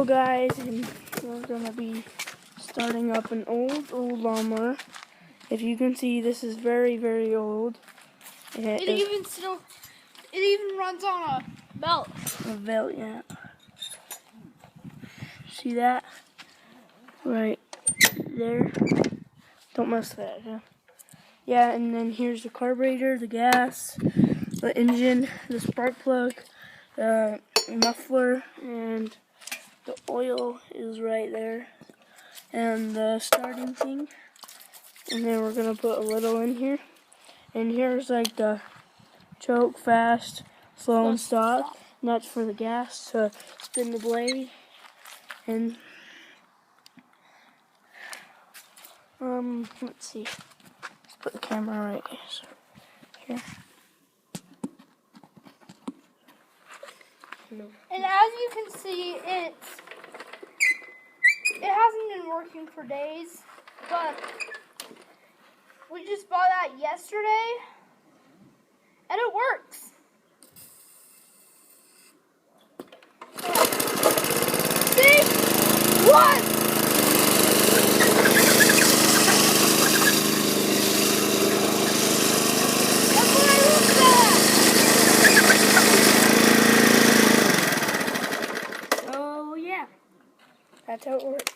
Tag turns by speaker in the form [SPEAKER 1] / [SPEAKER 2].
[SPEAKER 1] Hello guys, and we're gonna be starting up an old lawnmower. If you can see, this is very old.
[SPEAKER 2] It even runs on a belt.
[SPEAKER 1] A belt, yeah. See that? Right there. Don't mess with that, huh? Yeah, and then here's the carburetor, the gas, the engine, the spark plug, the muffler, and the oil is right there, and the starting thing. And then we're gonna put a little in here. And here's like the choke, fast, slow, and stop. And that's for the gas to spin the blade. And let's see. Let's put the camera right here.
[SPEAKER 2] And as you can see, it hasn't been working for days, but we just bought that yesterday, and it works. See? What? That's what I looked at.
[SPEAKER 1] Oh yeah, that's how it works.